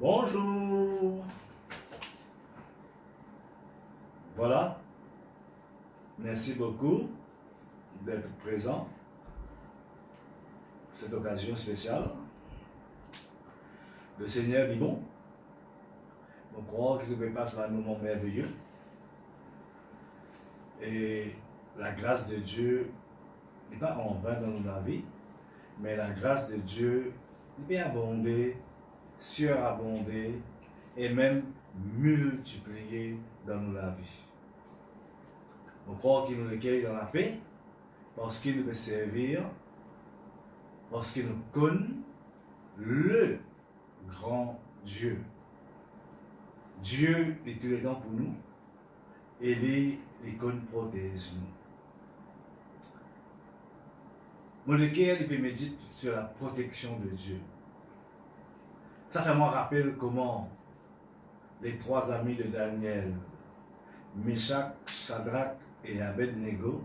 Bonjour. Voilà. Merci beaucoup d'être présent pour cette occasion spéciale. Le Seigneur dit bon. On croit qu'il se passe un moment merveilleux. Et la grâce de Dieu n'est pas en vain dans notre vie, mais la grâce de Dieu peut abonder, surabonder et même multiplier dans notre vie. On croit qu'il nous recueille dans la paix parce qu'il nous peut servir, parce qu'il nous connaît le grand Dieu. Dieu est tout le temps pour nous et les connaît protège nous. Mordecai, il peut méditer sur la protection de Dieu. Ça fait moi rappeler comment les trois amis de Daniel, Meshach, Shadrach et Abednego,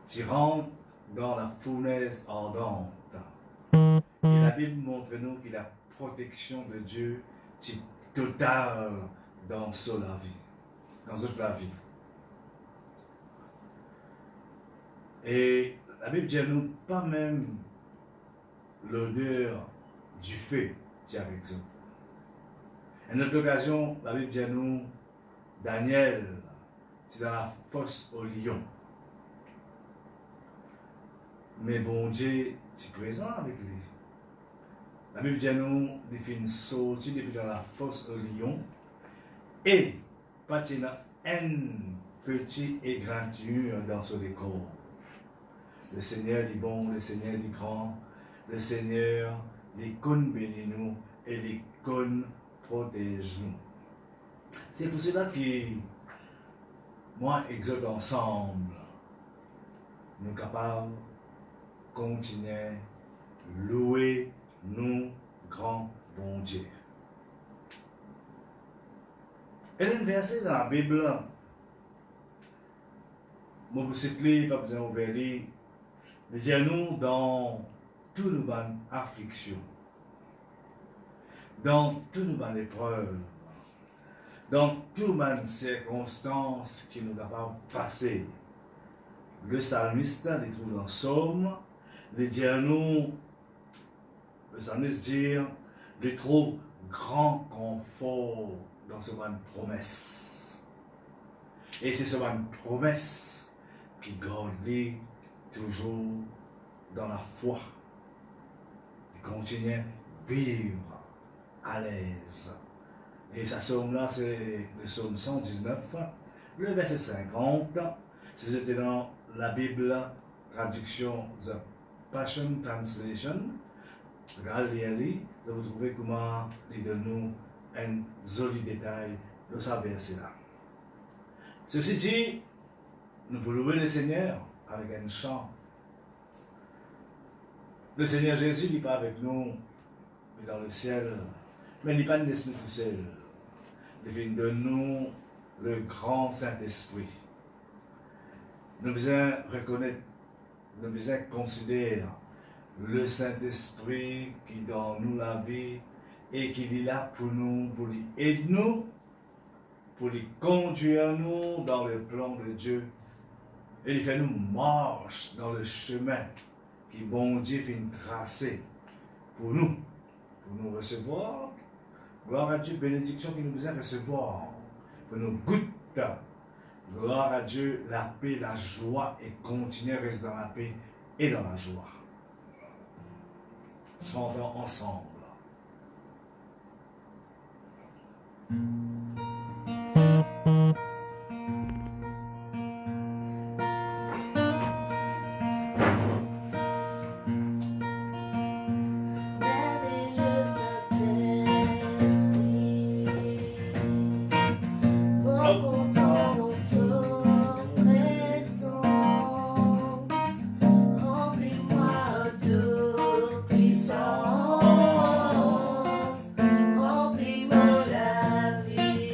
s'y rentrent dans la fournaise ardente. Et la Bible montre nous que la protection de Dieu est totale dans la vie, dans toute la vie. Et la Bible dit à nous pas même l'odeur du feu, dit avec eux. À notre occasion, la Bible dit à nous, Daniel, c'est dans la fosse au lion. Mais bon Dieu, tu es présent avec lui. La Bible dit à nous, il fait une sortie depuis dans la fosse au lion. Et, pas un petit égratignure dans ce décor. Le Seigneur dit bon, le Seigneur dit grand, le Seigneur les cônes bénis nous et les cônes protège nous. C'est pour cela que moi, exhorte ensemble, nous sommes capables de continuer louer nous, grand bon Dieu. Et un verset dans la Bible, je vous cite, pas besoin de ouvrir, il dit à nous dans toutes nos afflictions, dans toutes nos épreuves, dans toutes les circonstances qui nous sont capables de passer. Le psalmiste, il trouve dans Psaume, il dit à nous, le psalmiste dit, il trouve grand confort dans ce bonne promesse. Et c'est ce bonne promesse qui grandit toujours dans la foi. Il continue à vivre à l'aise. Et sa psaume-là, c'est le psaume 119, le verset 50. Si c'était dans la Bible, traduction The Passion Translation, regardez, vous trouvez comment il donne nous un joli détail de ce verset-là. Ceci dit, nous pouvons louer le Seigneur avec un chant. Le Seigneur Jésus n'est pas avec nous, il est dans le ciel, mais il n'est pas nous laisse nous tout seul. Il vient de nous le grand Saint-Esprit. Nous devons reconnaître, nous devons considérer le Saint-Esprit qui donne nous la vie et qui est là pour nous, pour lui aider nous, pour lui conduire nous dans le plan de Dieu. Et il fait nous marcher dans le chemin qui bon Dieu vient tracer pour nous recevoir. Gloire à Dieu, bénédiction qui nous besoin recevoir, pour nous goûter. Gloire à Dieu, la paix, la joie, et continuer à rester dans la paix et dans la joie. Chantons ensemble. Remplis-moi la vie.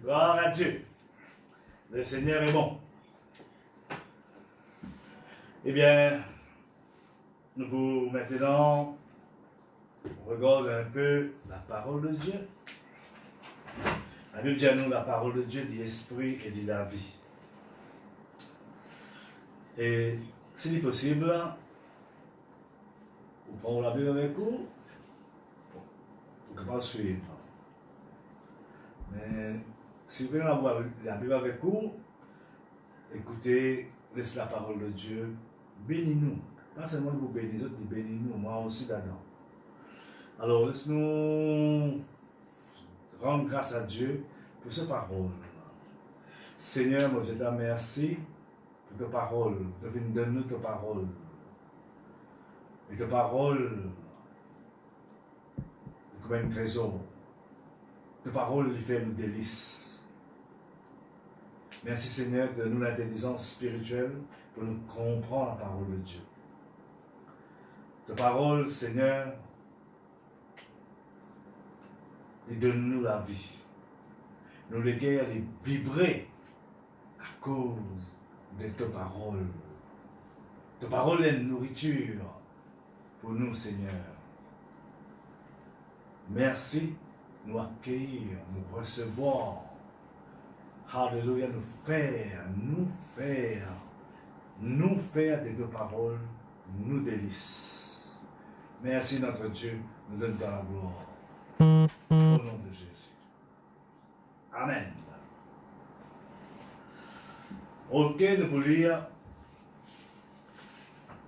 Gloire à Dieu. Le Seigneur est bon. Eh bien, nous pouvons maintenant regarder un peu la parole de Dieu. La Bible dit à nous la parole de Dieu dit esprit et dit la vie. Et s'il est possible, vous prenez la Bible avec vous, vous pouvez pas suivre. Mais si vous prenez la Bible avec vous, écoutez, laissez la parole de Dieu, bénis-nous. Pas seulement vous bénissez, les autres bénis-nous, moi aussi là-dedans. Alors, laisse-nous rendre grâce à Dieu pour ces paroles. Seigneur, moi je te remercie pour tes paroles. Donne-nous tes paroles. Et tes paroles, comme un trésor. Tes paroles, ils font nous délices. Merci Seigneur de nous l'intelligence spirituelle pour nous comprendre la parole de Dieu. Tes paroles, Seigneur, ils donnent nous la vie. Nous les guerres, les vibrer à cause de tes paroles. Tes paroles est une nourriture pour nous, Seigneur. Merci, nous accueillir, nous recevoir. Alléluia, nous faire de tes paroles, nous délices. Merci notre Dieu, nous donne ta gloire. Au nom de Jésus. Amen. Ok, nous pouvons lire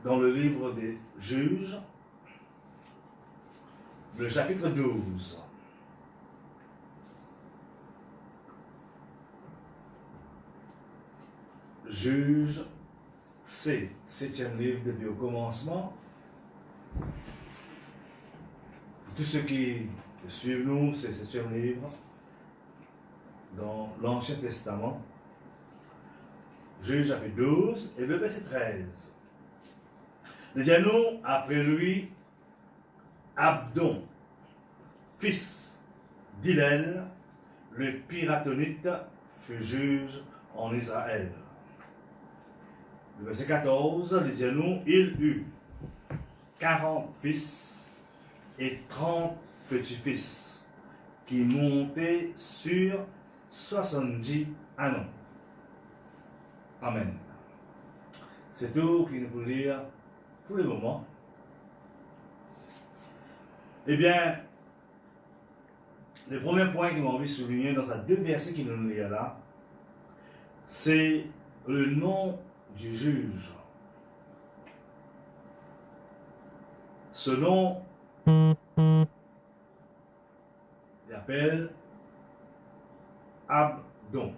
dans le livre des Juges, le chapitre 12. Juge, c'est 7e livre depuis au commencement. Pour tous ceux qui suivent nous, c'est 7e livre dans l'Ancien Testament. Juge chapitre 12 et le verset 13. Il dit à nous, après lui, Abdon, fils d'Hillel, le Piratonite, fut juge en Israël. Le verset 14, il dit à nous, il eut 40 fils et 30 petits-fils qui montaient sur 70 anneaux. Amen. C'est tout qu'il nous faut lire pour le moment. Eh bien, le premier point qu'il m'a envie de souligner dans ces deux versets qu'il nous lit là, c'est le nom du juge. Ce nom, il appelle Abdon.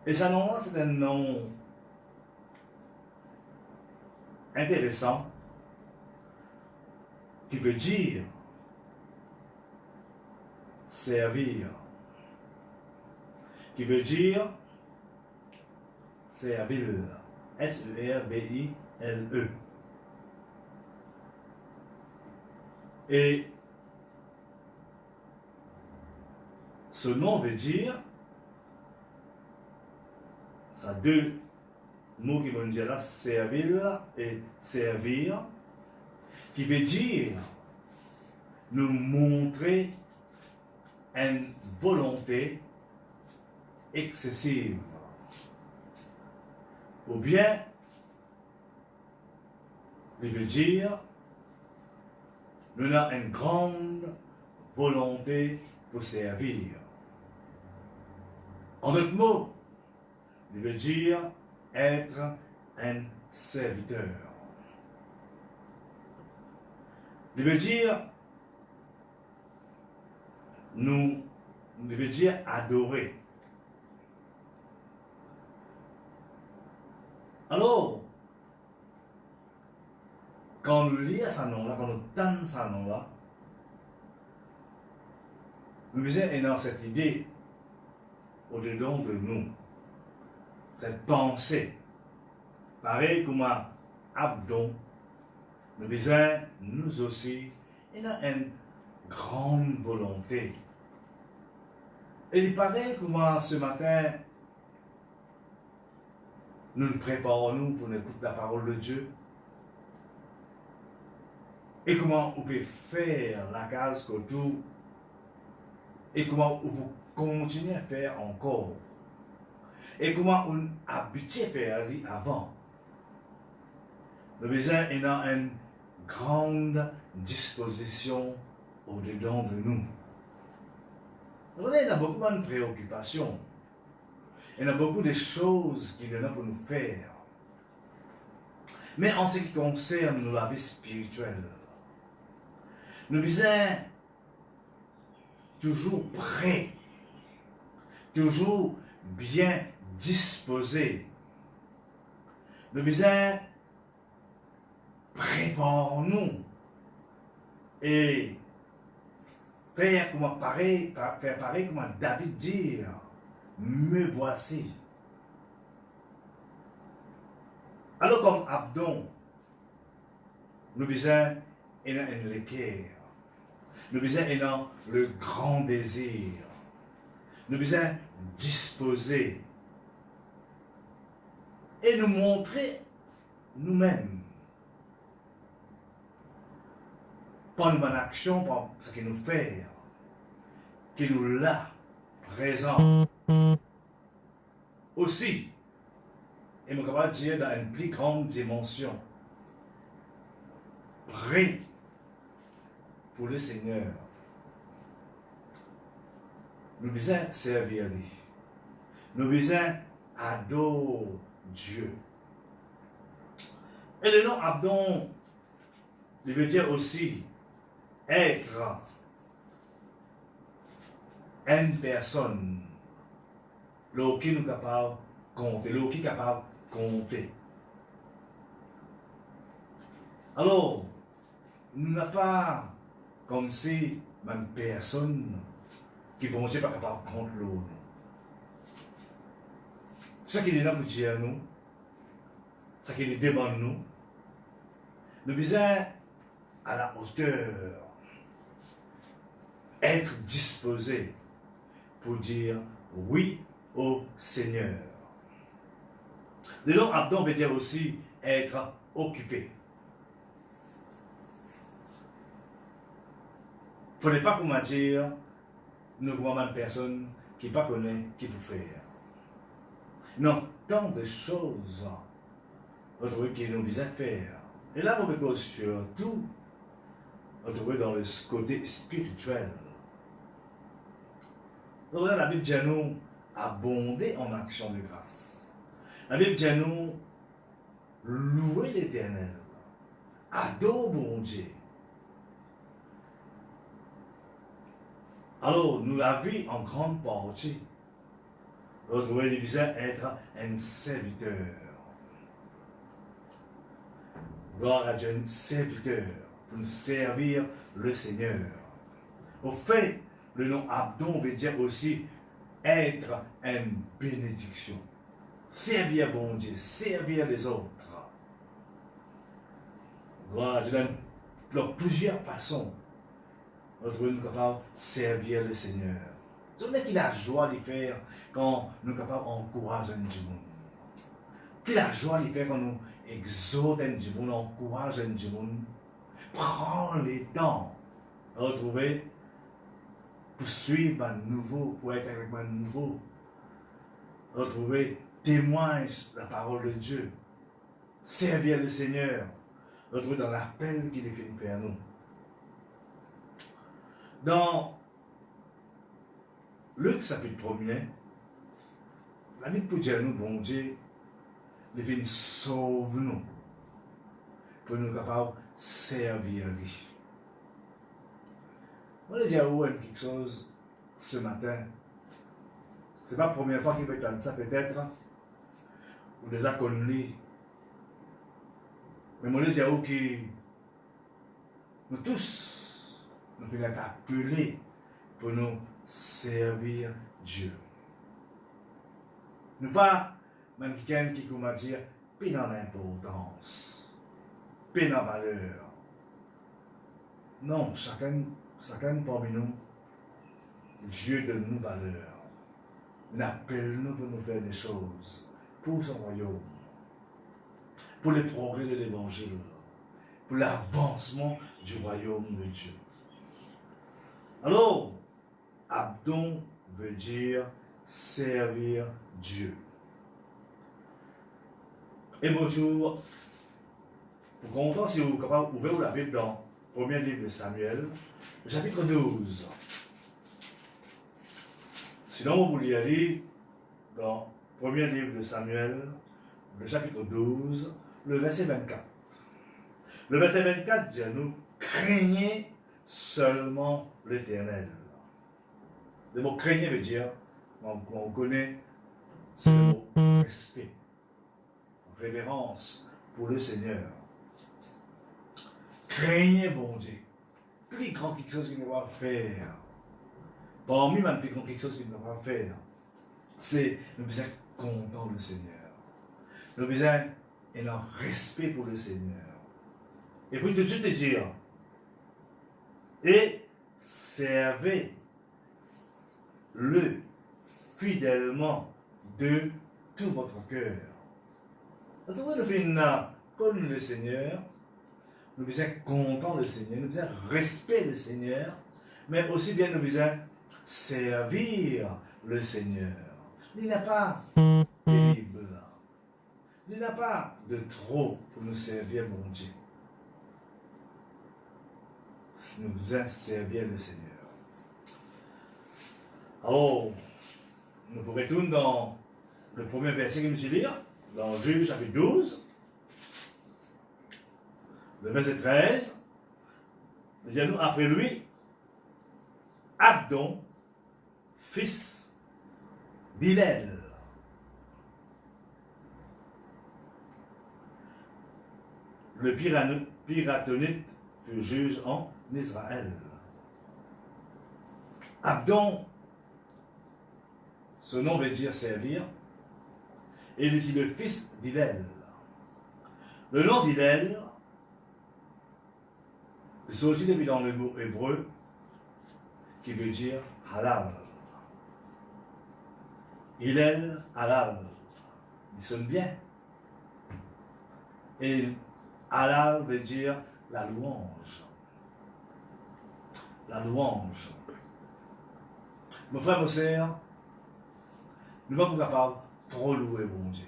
Et ce nom-là, c'est un nom intéressant qui veut dire servir, qui veut dire servir, S-E-R-B-I-L-E. Et ce nom veut dire, ça a deux mots qui vont dire là, servir et servir, qui veut dire nous montrer une volonté excessive. Ou bien, il veut dire nous avons une grande volonté pour servir. En d'autres mots, il veut dire être un serviteur. Il veut dire il veut dire adorer. Alors, quand nous lisons ce nom-là, quand nous tentons ce nom-là, nous sommes dans cette idée au-dedans de nous, cette pensée, pareil comme à Abdon, nous sommes nous aussi, il a une grande volonté Et il paraît comment ce matin, nous nous préparons pour écouter la parole de Dieu. Et comment on peut faire la case autour. Et comment on peut continuer à faire encore. Et comment on a habitué à faire avant. Le besoin est dans une grande disposition au-dedans de nous. Il y a beaucoup de préoccupations. Il y a beaucoup de choses qu'il y en a pour nous faire. Mais en ce qui concerne la vie spirituelle, nous sommes toujours prêts, toujours bien disposés. Nous sommes préparons-nous et faire pareil comme David dit, me voici. Alors comme Abdon, nous besoin dans l'équerre, nous besoin dans le grand désir, nous besoin disposer et nous montrer nous-mêmes par une action, par ce qu'il nous fait, qu'il nous l'a présent. Aussi, et nous capable de dire dans une plus grande dimension, prêt pour le Seigneur. Nous besoin servir lui. Nous besoin adorer Dieu. Et le nom Abdon, il veut dire aussi être une personne qui nous capable de compter, qui est capable de compter. Alors, nous n'avons pas comme si même personne qui bon Dieu pas capable de compter l'eau. Ce qu'il est là pour dire nous, ce qu'il demande nous, nous besoin à la hauteur, être disposé pour dire oui au Seigneur. Le nom Abdon veut dire aussi être occupé. Il ne faut pas comment dire, nous voyons une personne qui ne connaît pas qui peut faire. Non, tant de choses que nous visons faire. Et là, on peut surtout retrouver dans le côté spirituel. Donc là, la Bible dit nous abonder en action de grâce. La Bible dit nous louer l'Éternel, adorer bon Dieu. Alors, nous l'avons vu en grande partie. Retrouver les visins être un serviteur. Gloire à Dieu, un serviteur pour nous servir le Seigneur. Au fait, le nom Abdon veut dire aussi être une bénédiction. Servir bon Dieu, servir les autres. Gloire à Dieu, dans plusieurs façons. Notre nous capable de servir le Seigneur. C'est qu'il a joie de faire quand nous sommes capables d'encourager un monde. Qu'il a joie de faire quand nous exhortons un monde, encourageons un monde. Prends le temps de retrouver pour suivre un nouveau, pour être avec un nouveau. Retrouver, témoigner la parole de Dieu. Servir le Seigneur. Retrouver dans l'appel qu'il est fait faire nous. Dans Luc chapitre 1er, la Bible peut dire nous, bon Dieu, il vient sauver nous pour nous capables de servir lui. On va dire quelque chose ce matin. Ce n'est pas la première fois qu'il peut entendre ça peut-être, ou déjà connu. Mais on va dire que nous tous, nous faisons appeler pour nous servir Dieu. Nous pas quelqu'un qui comment dire, puis dans l'importance, puis dans la valeur. Non, chacun parmi nous, Dieu donne nous valeur. Il appelle nous pour nous faire des choses pour son royaume, pour le progrès de l'évangile, pour l'avancement du royaume de Dieu. Alors, Abdon veut dire servir Dieu. Et bonjour, pour content, si vous êtes capable d'ouvrir la Bible dans le premier livre de Samuel, chapitre 12. Sinon, vous pouvez aller dans le premier livre de Samuel, le chapitre 12, le verset 24. Le verset 24 dit à nous, craignez seulement l'Éternel. Le mot craignez veut dire, on connaît, c'est le mot respect, révérence pour le Seigneur. Craignez bon Dieu. Plus grand quelque chose qu'il ne va faire. Parmi même plus grand quelque chose qu'il ne va faire, c'est nous besoin content le Seigneur. Nous besoin un respect pour le Seigneur. Et puis tout de suite dire, et servez-le fidèlement de tout votre cœur. Nous devons faire comme le Seigneur. Nous besoin content le Seigneur, nous besoin respect le Seigneur, mais aussi bien nous besoin servir le Seigneur. Il n'y a pas pénible. Il n'y a pas de trop pour nous servir, mon Dieu. Nous devons servir le Seigneur. Alors, nous retournons dans le premier verset que nous allons lire, dans Juge chapitre 12, le verset 13. Nous disons après lui, Abdon, fils d'Hillel. Le Piratonite fut juge en Israël. Abdon, ce nom veut dire servir, et il dit le fils d'Hillel. Le nom d'Hillel, il s'agit depuis dans le mot hébreu qui veut dire halal. Hillel, halal. Il sonne bien. Et halal veut dire la louange. La louange. Mes frères, mes sœurs, nous ne sommes pas capables de trop louer mon Dieu.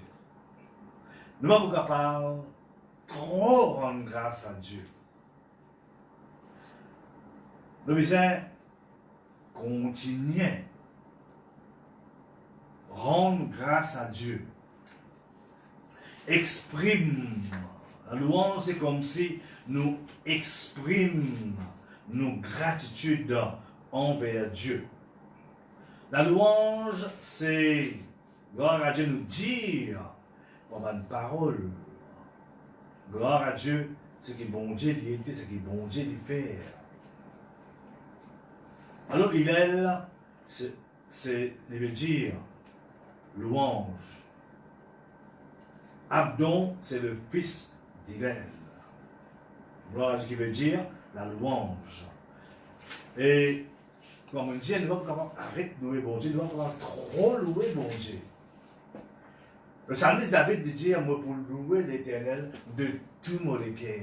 Nous ne sommes pas capables de trop rendre grâce à Dieu. Nous devons continuer à rendre grâce à Dieu. Exprime. La louange, c'est comme si nous exprimons nos gratitudes envers Dieu. La louange, c'est, gloire à Dieu, nous dire par une parole. Gloire à Dieu, ce que bon Dieu dit, ce que bon Dieu dit faire. Alors, Hillel, il veut dire louange. Abdon, c'est le fils d'Hillel. Gloire à Dieu qui veut dire la louange. Et comme on dit, nous ne devons pas arrêter de louer bon Dieu, nous ne devons pas trop louer bon Dieu. Le psalmiste David dit, moi pour louer l'Éternel de tout mon cœur.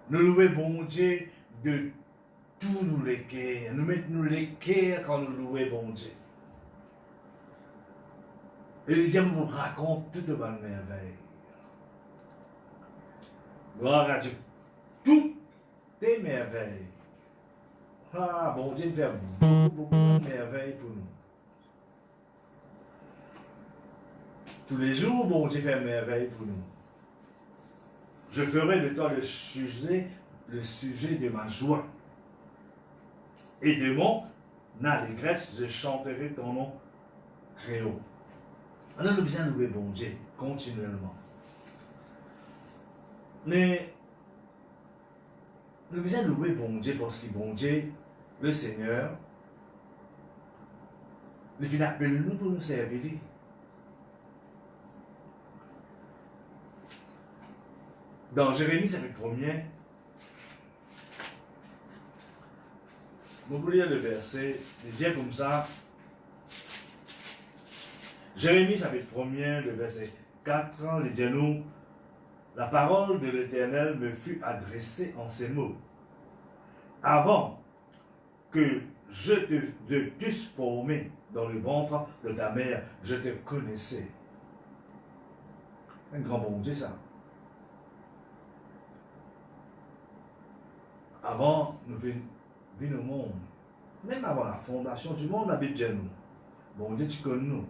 Nous louer bon Dieu de tous nous les cœurs. Nous mettons les cœurs quand nous louons bon Dieu. Et les gens vous racontent toutes les merveilles. Gloire à Dieu. Toutes les merveilles. Ah, bon Dieu fait beaucoup de merveilles pour nous. Tous les jours, bon Dieu fait merveilles pour nous. Je ferai de toi le sujet de ma joie. Et de mon allégresse, je chanterai ton nom très haut. Alors nous devons louer bon Dieu continuellement. Mais nous devons louer bon Dieu parce que bon Dieu, le Seigneur, il vient appeler nous pour nous servir. Dans Jérémie, chapitre 1er, vous pouvez lire le verset, il dit comme ça, Jérémie chapitre 1er, le verset 4, il dit nous, la parole de l'Éternel me fut adressée en ces mots. Avant que je t'eusse formé dans le ventre de ta mère, je te connaissais. Un grand bon Dieu, ça. Avant, nous venons au monde. Même avant la fondation du monde, la Bible dit nous. Bon Dieu, tu connais nous.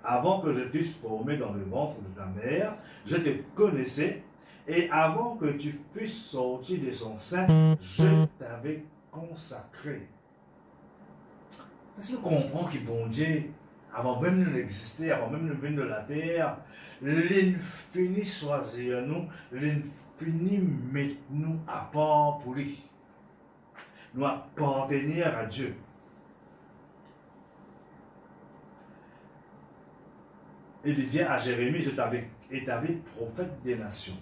Avant que je t'eusse formé dans le ventre de ta mère, je te connaissais. Et avant que tu fusses sorti de son sein, je t'avais consacré. Est-ce que nous comprenons que bon Dieu, avant même de exister, avant même de venir de la terre, l'infini choisir nous, l'infini met nous à part pour lui. Nous appartenir à Dieu. Il dit à Jérémie, je t'avais établi prophète des nations.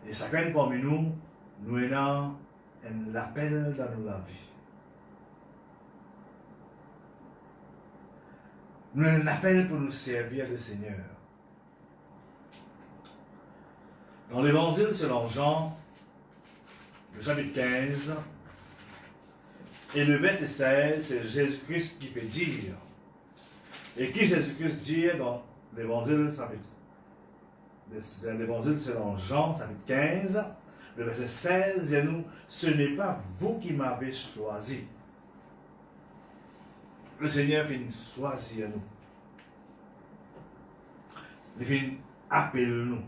Et chacun parmi nous, nous avons un appel dans notre vie. Nous avons un appel pour nous servir le Seigneur. Dans l'évangile selon Jean, le chapitre 15, et le verset 16, c'est Jésus-Christ qui fait dire. Et qui Jésus-Christ dit dans l'évangile selon Jean, chapitre 15, le verset 16, dit nous, ce n'est pas vous qui m'avez choisi. Le Seigneur vient choisir nous. Il vient appeler nous.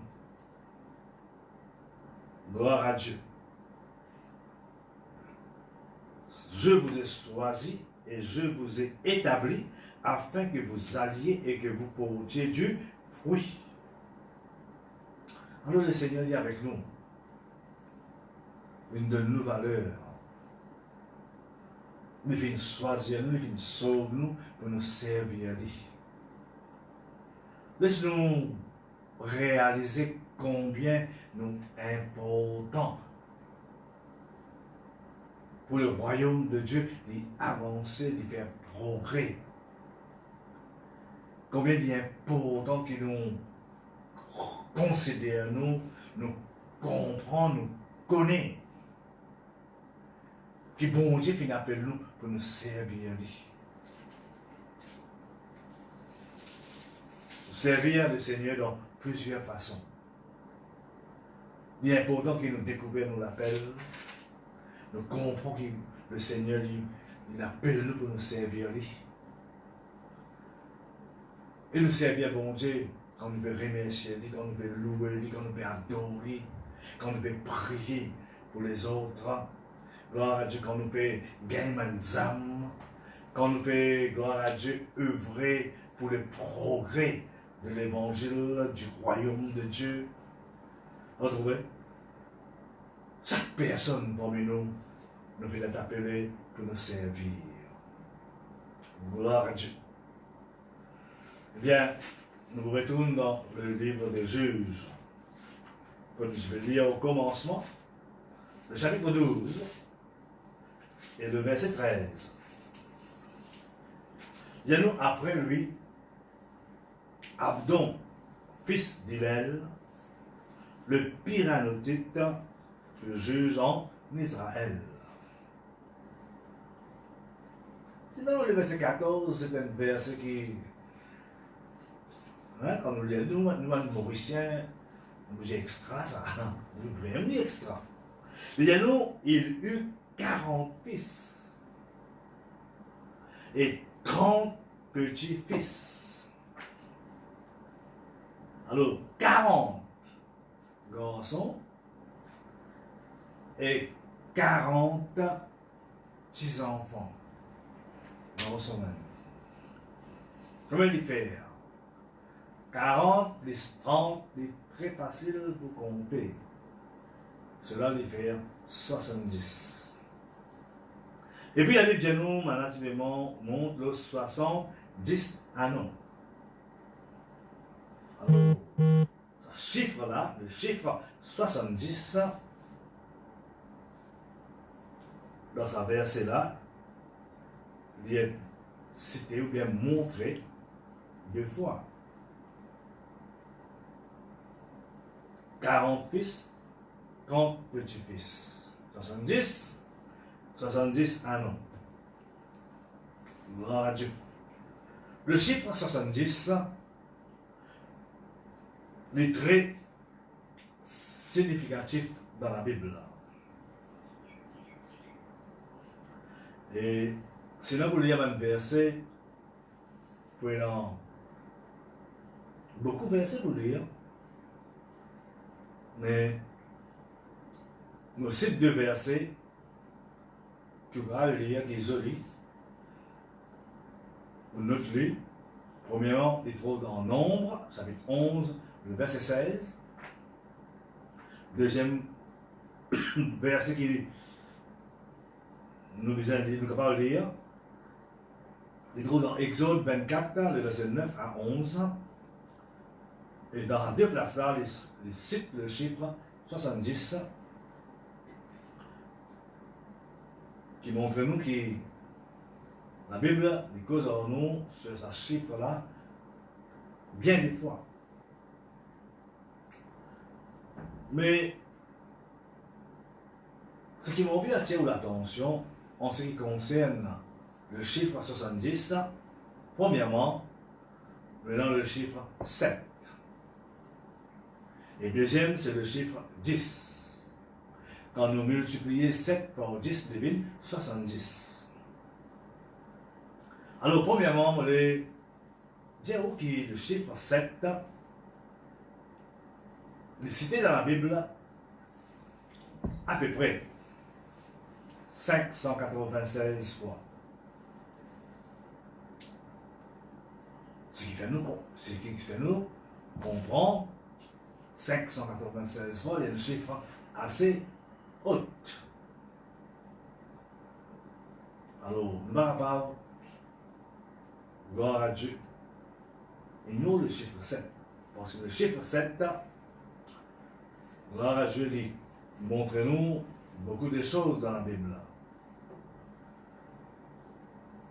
Gloire à Dieu. Je vous ai choisi et je vous ai établi afin que vous alliez et que vous portiez du fruit. Alors le Seigneur est avec nous. Il nous donne nos valeurs. Il vient choisir nous, il vient sauver nous pour nous servir. Laisse-nous réaliser combien nous important pour le royaume de Dieu d'avancer, de faire progrès. Combien il est important que nous considérons, nous comprenons, nous connaissons. Que bon Dieu finit appelle nous pour nous servir. Nous servir le Seigneur dans plusieurs façons. Il est important que nous découvrions l'appel. Nous comprenons que le Seigneur il appelle nous pour nous servir. Et nous servir bon Dieu quand nous pouvons remercier, quand nous pouvons louer, quand nous pouvons adorer, quand nous pouvons prier pour les autres. Gloire à Dieu, quand nous pouvons gagner des âmes, quand nous pouvons, gloire à Dieu, œuvrer pour le progrès de l'évangile, du royaume de Dieu. Retrouvez? Chaque personne parmi nous fait être appelée pour nous servir. Gloire à Dieu. Eh bien, nous retournons dans le livre des Juges. Comme je vais lire au commencement, le chapitre 12 et le verset 13. Il y a nous après lui, Abdon, fils d'Hillel, le Pyranotite, le juge en Israël. Sinon, le verset 14, c'est un verset qui, quand nous lisons, nous, Mauriciens, nous disons extra, ça, nous vraiment dit extra. Il y a nous, il eut 40 fils et 30 petits-fils. Alors, 40 garçons et 40 petits-enfants dans son même. Comment il faire? 40 plus 30 est très facile pour compter. Cela lui fait 70. Et puis, la Bible de nous, maintenant, montre le 70 anneaux. Alors, ce chiffre-là, le chiffre 70, dans ce verset-là, il est cité ou bien montré 2 fois. 40 fils, 30 petits-fils. 70, 70 un an. Gloire à Dieu. Le chiffre 70 est très significatif dans la Bible. Et sinon, vous lisez un verset, vous pouvez en beaucoup de versets vous lire, mais nous cite 2 versets que vous allez lire qui sont jolis. Vous notez, premièrement, il trouve dans Nombre, chapitre 11, le verset 16. Deuxième verset qui nous sommes capables de lire, il trouve dans Exode 24, le verset 9 à 11. Et dans les 2 places là, il cite le chiffre 70 qui montre nous que la Bible nous cause en nous sur ce chiffre-là bien des fois. Mais ce qui m'a envie d'attirer l'attention en ce qui concerne le chiffre 70, premièrement, maintenant le chiffre 7. Et deuxième, c'est le chiffre 10. Quand nous multiplions 7 par 10 devine 70. Alors, premièrement, on va dire que le chiffre 7 est cité dans la Bible à peu près 596 fois. Ce qui fait nous comprendre 596 fois, il y a un chiffre assez haut. Alors, nous parlons, gloire à Dieu. Et nous, le chiffre 7. Parce que le chiffre 7, gloire à Dieu, il montre-nous beaucoup de choses dans la Bible.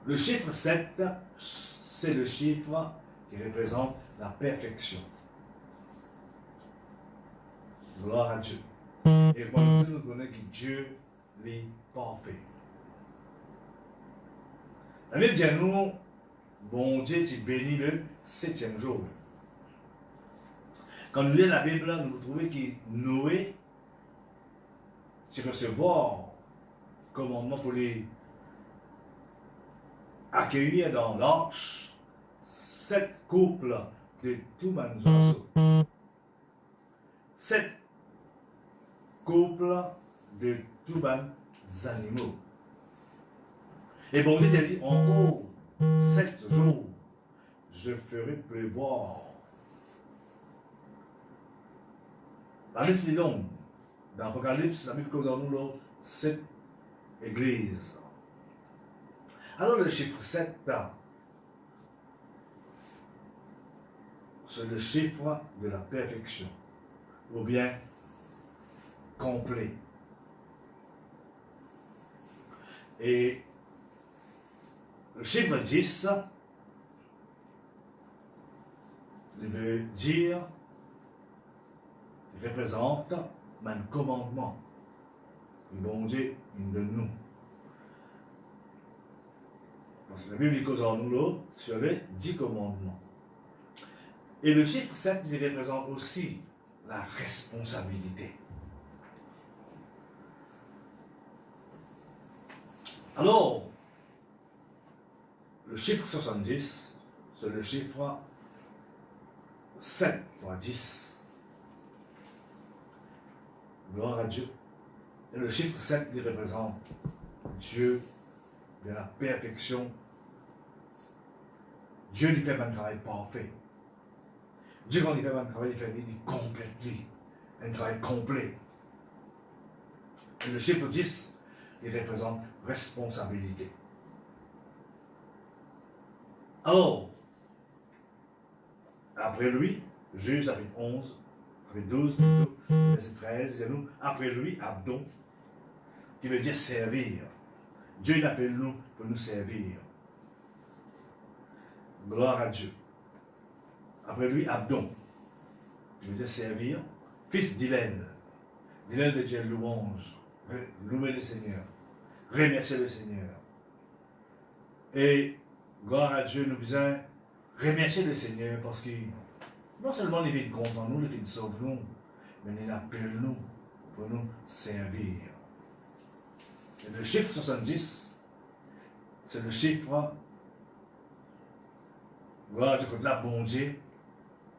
Le chiffre 7, c'est le chiffre qui représente la perfection. Gloire à Dieu. Et pour nous connaître que Dieu est parfait. La Bible dit à nous, bon Dieu, tu bénis le 7e jour. Quand nous lisons la Bible, nous trouvons que Noé, c'est recevoir commandement pour les accueillir dans l'arche 7 couples de tous les oiseaux. 7 couples de tous les animaux. Et bon Dieu a dit encore 7 jours, je ferai pleuvoir. La liste est longue. Dans l'Apocalypse, la Bible cause en nous 7 églises. Alors le chiffre 7, c'est le chiffre de la perfection, ou bien complet. Et le chiffre 10, il veut dire, il représente un commandement. Le bon Dieu, il donne nous. Parce que la Bible cause en nous là, sur les 10 commandements. Et le chiffre 7, il représente aussi la responsabilité. Alors, le chiffre 70, c'est le chiffre 7 fois 10. Gloire à Dieu. Et le chiffre 7, il représente Dieu de la perfection. Dieu lui fait un travail parfait. Dieu, quand il fait un travail, il fait complètement. Un travail complet. Et le chiffre 10, il représente responsabilité. Alors, après lui, Juge chapitre 11, chapitre 12, verset 13, nous, après lui, Abdon, qui veut dire servir. Dieu l'appelle nous pour nous servir. Gloire à Dieu. Après lui, Abdon, qui veut dire servir, fils d'Hillel. D'Hillel veut dire louange, louer le Seigneur, remercier le Seigneur. Et gloire à Dieu, nous besoin remercier le Seigneur parce que non seulement il vient content nous, il vient sauver nous, mais il appelle nous pour nous servir. Et le chiffre 70, c'est le chiffre, gloire à Dieu, quand là, bon Dieu,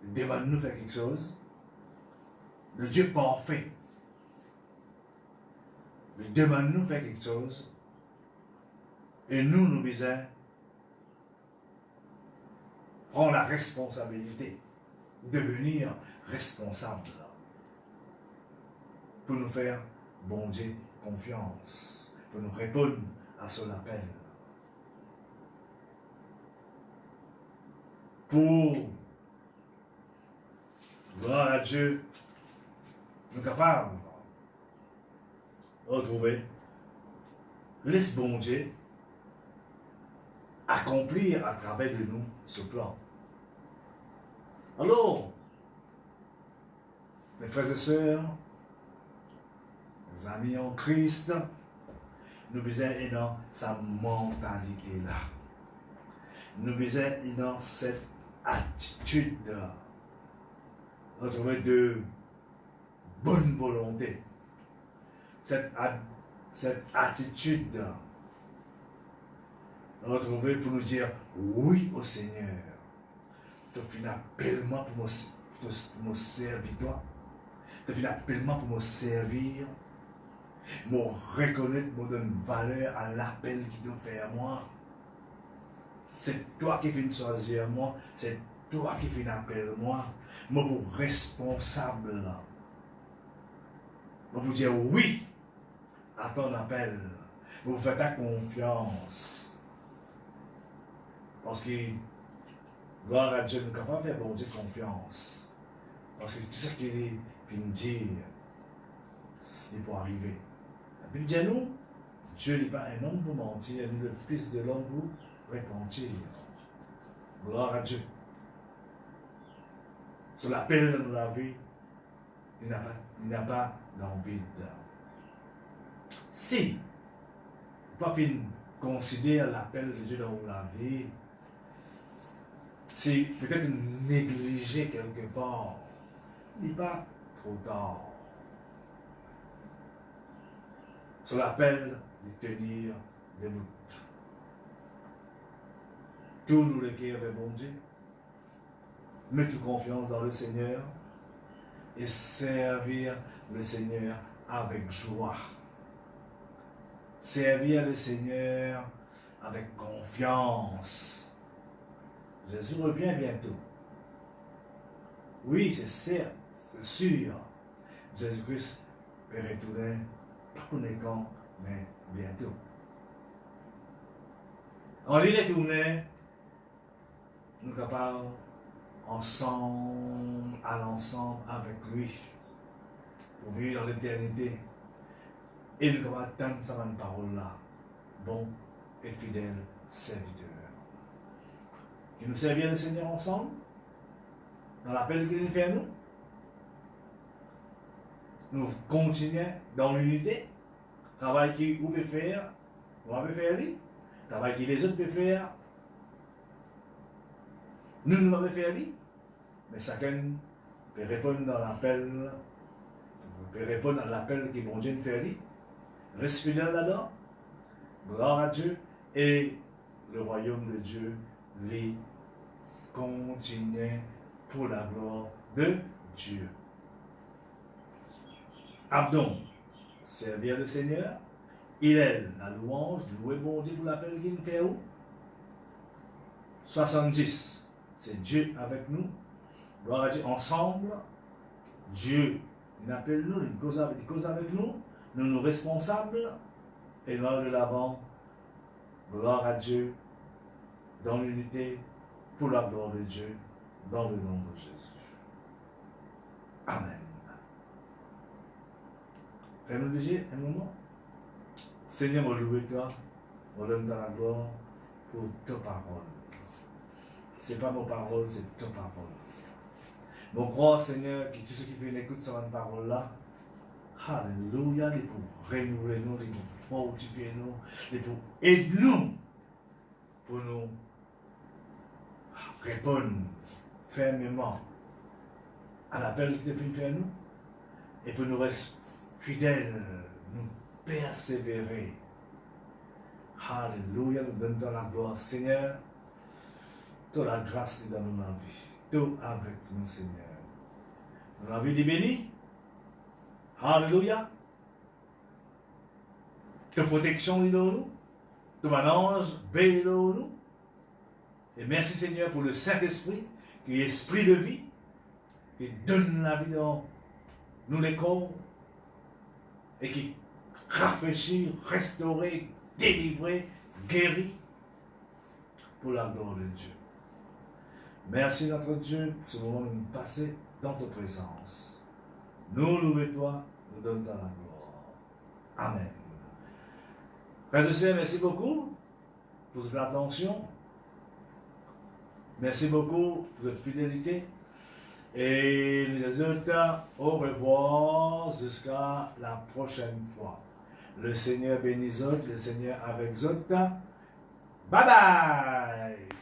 il demande nous faire quelque chose. Le Dieu parfait, il demande nous faire quelque chose. Et nous besoin prendre la responsabilité, devenir responsable pour nous faire, bon Dieu, confiance, pour nous répondre à son appel. Pour, gloire à Dieu, nous capables de retrouver, laisse bon Dieu accomplir à travers de nous ce plan. Alors, mes frères et sœurs, mes amis en Christ, nous besoin dans sa mentalité là. Nous besoin dans cette attitude là. Retrouver de bonne volonté. Cette attitude là. Retrouver pour nous dire oui au Seigneur. Tu fais un appellement pour me servir toi. Tu fais un appellement pour me servir. Me reconnaître, me donner valeur à l'appel qui doit faire à moi. C'est toi qui fais choisir moi. C'est toi qui fais un appel à moi. Moi pour responsable là. Moi pour dire oui à ton appel. Pour faire ta confiance. Parce que, gloire à Dieu, nous ne pouvons pas faire bon Dieu confiance. Parce que tout ce qu'il vient dire, c'est pour arriver. La Bible dit à nous, Dieu n'est pas un homme pour mentir, ni le Fils de l'homme pour repentir. Gloire à Dieu. Sur l'appel de la vie, il n'a pas d'envie de. Si, pas fin considérer l'appel de Dieu dans la vie, c'est peut-être négligé quelque part. Il n'est pas trop tard. Sur l'appel de tenir debout. Toujours le cœur de bon Dieu. Mets toute confiance dans le Seigneur et servir le Seigneur avec joie. Servir le Seigneur avec confiance. Jésus revient bientôt. Oui, c'est sûr. Jésus-Christ peut retourner, pas pour quand, mais bientôt. En y retourner, nous sommes capables, ensemble, à l'ensemble avec lui, pour vivre dans l'éternité. Et nous sommes capables d'entendre cette parole-là, bon et fidèle serviteur. Qui nous servir le Seigneur ensemble, dans l'appel qu'il fait à nous. Nous continuons dans l'unité, travail qui vous peut faire, vous peut faire lui, travail qui les autres peuvent faire, nous pouvons faire lui, mais chacun peut répondre dans l'appel, peut répondre à l'appel que bon Dieu nous fait lui, reste fidèle là-dedans, gloire à Dieu, et le royaume de Dieu lui continue pour la gloire de Dieu. Abdon, servir le Seigneur. Hillel, la louange, louer bon Dieu pour l'appel qu'il fait où? 70, c'est Dieu avec nous. Gloire à Dieu, ensemble. Dieu, il appelle nous, il cause avec nous. Nous nous responsables. Et nous allons de l'avant. Gloire à Dieu, dans l'unité, pour la gloire de Dieu, dans le nom de Jésus. Amen. Fais-nous dire un moment. Seigneur, on loue toi, on donne dans la gloire pour ta parole. Ce n'est pas mon parole, c'est ta parole. Mon croix, Seigneur, que tous ceux qui viennent écouter cette parole-là, alléluia, les pour renouveler nous, les pour fortifier nous, les pour aider nous, pour nous répondre fermement à l'appel qui te fait faire nous, et pour nous rester fidèles, nous persévérer. Alléluia, nous donnons la gloire, Seigneur, toute la grâce dans notre vie, tout avec nous, Seigneur. Dans la vie de béni, alléluia, de protection dans nous, de mon ange veille dans nous, et merci, Seigneur, pour le Saint-Esprit, qui est esprit de vie, qui donne la vie dans nous les corps, et qui rafraîchit, restaure, délivrer, guérit pour la gloire de Dieu. Merci notre Dieu pour ce moment où nous passons dans ta présence. Nous louons toi, nous donnons ta la gloire. Amen. Frères et sœurs, merci beaucoup pour votre attention. Merci beaucoup pour votre fidélité. Et les autres, au revoir jusqu'à la prochaine fois. Le Seigneur bénisse, le Seigneur avec Zota. Bye bye!